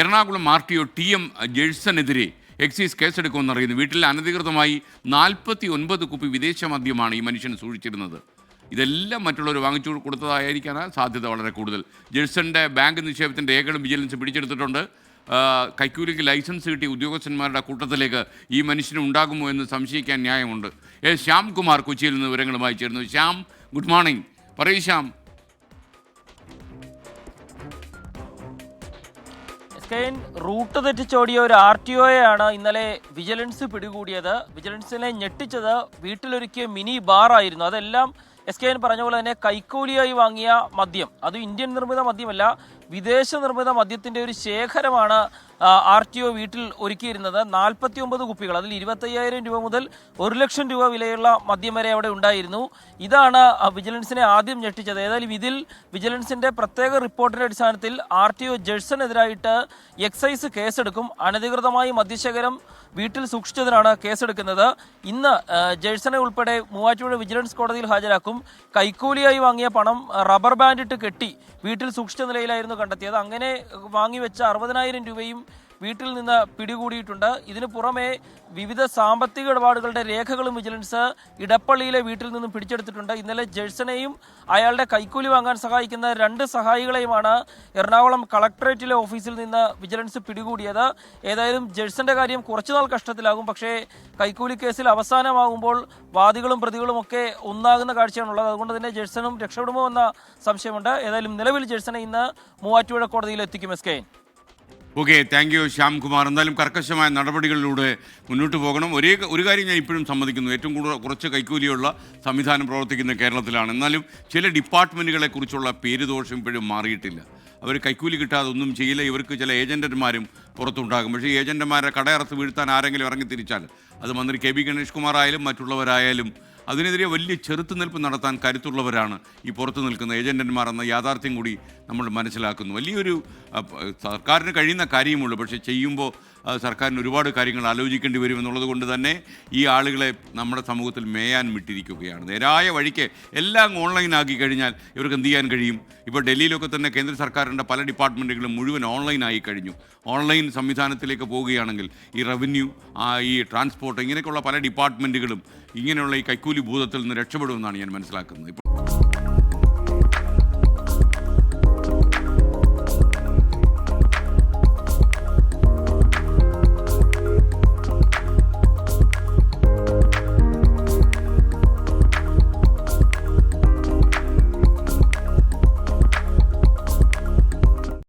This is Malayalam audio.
എറണാകുളം RTO TM ജെഴ്സനെതിരെ എക്സൈസ് കേസെടുക്കുമെന്നറിയുന്നു. വീട്ടിൽ അനധികൃതമായി 49 കുപ്പി വിദേശ മദ്യമാണ് ഈ മനുഷ്യൻ സൂക്ഷിച്ചിരുന്നത്. ഇതെല്ലാം മറ്റുള്ളവർ വാങ്ങിച്ചു കൊടുത്തതായിരിക്കാനാണ് സാധ്യത വളരെ കൂടുതൽ. ജെഴ്സന്റെ ബാങ്ക് നിക്ഷേപത്തിൻ്റെ രേഖകളും വിജിലൻസ് പിടിച്ചെടുത്തിട്ടുണ്ട്. കൈക്കൂലിക്ക് ലൈസൻസ് കിട്ടിയ ഉദ്യോഗസ്ഥന്മാരുടെ കൂട്ടത്തിലേക്ക് ഈ മനുഷ്യന് ഉണ്ടാകുമോ എന്ന് സംശയിക്കാൻ ന്യായമുണ്ട്. ശ്യാം കുമാർ കൊച്ചിയിൽ നിന്ന് വിവരങ്ങളുമായി ചേർന്നു. Shyam, good morning. പറയൂ ശ്യാം. റൂട്ട് തെറ്റിച്ചോടിയ ഒരു RTOയാണ് ഇന്നലെ വിജിലൻസ് പിടികൂടിയത്. വിജിലൻസിനെ ഞെട്ടിച്ചത് വീട്ടിലൊരുക്കിയ മിനി ബാർ ആയിരുന്നു. അതെല്ലാം SKN പറഞ്ഞ പോലെ തന്നെ കൈക്കൂലിയായി വാങ്ങിയ മദ്യം, അത് ഇന്ത്യൻ നിർമ്മിത മദ്യമല്ല, വിദേശ നിർമ്മിത മദ്യത്തിൻ്റെ ഒരു ശേഖരമാണ് RTO വീട്ടിൽ ഒരുക്കിയിരുന്നത്. 49 കുപ്പികൾ, അതിൽ 25,000 രൂപ മുതൽ 1 ലക്ഷം രൂപ വിലയുള്ള മദ്യം വരെ അവിടെ ഉണ്ടായിരുന്നു. ഇതാണ് വിജിലൻസിനെ ആദ്യം ഞെട്ടിച്ചത്. ഏതായാലും ഇതിൽ വിജിലൻസിൻ്റെ പ്രത്യേക റിപ്പോർട്ടിൻ്റെ അടിസ്ഥാനത്തിൽ RTO ജെഴ്സനെതിരായിട്ട് എക്സൈസ് കേസെടുക്കും. അനധികൃതമായി മദ്യശേഖരം വീട്ടിൽ സൂക്ഷിച്ചതിനാണ് കേസെടുക്കുന്നത്. ഇന്ന് ജെഴ്സനെ ഉൾപ്പെടെ മൂവാറ്റുപുഴ വിജിലൻസ് കോടതിയിൽ ഹാജരാക്കും. കൈക്കൂലിയായി വാങ്ങിയ പണം റബ്ബർ ബാൻഡിട്ട് കെട്ടി വീട്ടിൽ സൂക്ഷിച്ച നിലയിലായിരുന്നു കണ്ടെത്തിയത്. അങ്ങനെ വാങ്ങിവെച്ച 60,000 രൂപയും വീട്ടിൽ നിന്ന് പിടികൂടിയിട്ടുണ്ട്. ഇതിനു പുറമെ വിവിധ സാമ്പത്തിക ഇടപാടുകളുടെ രേഖകളും വിജിലൻസ് ഇടപ്പള്ളിയിലെ വീട്ടിൽ നിന്നും പിടിച്ചെടുത്തിട്ടുണ്ട്. ഇന്നലെ ജെഴ്സനെയും അയാളുടെ കൈക്കൂലി വാങ്ങാൻ സഹായിക്കുന്ന 2 സഹായികളെയുമാണ് എറണാകുളം കളക്ടറേറ്റിലെ ഓഫീസിൽ നിന്ന് വിജിലൻസ് പിടികൂടിയത്. ഏതായാലും ജെഴ്സന്റെ കാര്യം കുറച്ചുനാൾ കഷ്ടത്തിലാകും. പക്ഷേ കൈക്കൂലി കേസിൽ അവസാനമാകുമ്പോൾ വാദികളും പ്രതികളും ഒക്കെ ഒന്നാകുന്ന കാഴ്ചയാണുള്ളത്. അതുകൊണ്ട് തന്നെ ജെഴ്സനും രക്ഷപ്പെടുമോ എന്ന സംശയമുണ്ട്. ഏതായാലും നിലവിൽ ജെഴ്സനെ ഇന്ന് മൂവാറ്റുപുഴ കോടതിയിൽ എത്തിക്കും. Okay, thank you Shyam Kumar. എന്തായാലും കർക്കശമായ നടപടികളിലൂടെ മുന്നോട്ട് പോകണം. ഒരു കാര്യം ഞാൻ ഇപ്പോഴും സമ്മതിക്കുന്നു, ഏറ്റവും കുറച്ച് കൈക്കൂലിയുള്ള സംവിധാനം പ്രവർത്തിക്കുന്ന കേരളത്തിലാണ്. എന്നാലും ചില ഡിപ്പാർട്ട്മെൻറ്റുകളെ കുറിച്ചുള്ള പേരുദോഷം ഇപ്പോഴും മാറിയിട്ടില്ല. അവർ കൈക്കൂലി കിട്ടാതെ ഒന്നും ചെയ്യില്ല. ഇവർക്ക് ചില ഏജൻറ്റന്മാരും പുറത്തുണ്ടാകും. പക്ഷേ ഈ ഏജൻറ്റന്മാരെ കടയറത്ത് വീഴ്ത്താൻ ആരെങ്കിലും ഇറങ്ങി തിരിച്ചാൽ അത് മന്ത്രി KB ഗണേഷ് കുമാർ ആയാലും മറ്റുള്ളവരായാലും അതിനെതിരെ വലിയ ചെറുത്തുനിൽപ്പ് നടത്താൻ കരുത്തുള്ളവരാണ് ഈ പുറത്തു നിൽക്കുന്ന ഏജൻറ്റന്മാർ എന്ന യാഥാർത്ഥ്യം കൂടി നമ്മൾ മനസ്സിലാക്കുന്നു. വലിയൊരു സർക്കാരിന് കഴിയുന്ന കാര്യമുള്ളൂ, പക്ഷേ ചെയ്യുമ്പോൾ സർക്കാരിന് ഒരുപാട് കാര്യങ്ങൾ ആലോചിക്കേണ്ടി വരുമെന്നുള്ളത് കൊണ്ട് തന്നെ ഈ ആളുകളെ നമ്മുടെ സമൂഹത്തിൽ മേയാൻ വിട്ടിരിക്കുകയാണ്. നേരായ വഴിക്ക് എല്ലാം ഓൺലൈനാക്കി കഴിഞ്ഞാൽ ഇവർക്ക് എന്ത് ചെയ്യാൻ കഴിയും? ഇപ്പോൾ ഡൽഹിയിലൊക്കെ തന്നെ കേന്ദ്ര സർക്കാരിൻ്റെ പല ഡിപ്പാർട്ട്മെൻറ്റുകളും മുഴുവൻ ഓൺലൈനായി കഴിഞ്ഞു. ഓൺലൈൻ സംവിധാനത്തിലേക്ക് പോവുകയാണെങ്കിൽ ഈ റവന്യൂ, ഈ ട്രാൻസ്പോർട്ട്, ഇങ്ങനെയൊക്കെയുള്ള പല ഡിപ്പാർട്ട്മെൻറ്റുകളും ഇങ്ങനെയുള്ള ഈ കൈക്കൂലി ഭൂതത്തിൽ നിന്ന് രക്ഷപ്പെടുമെന്നാണ് ഞാൻ മനസ്സിലാക്കുന്നത്.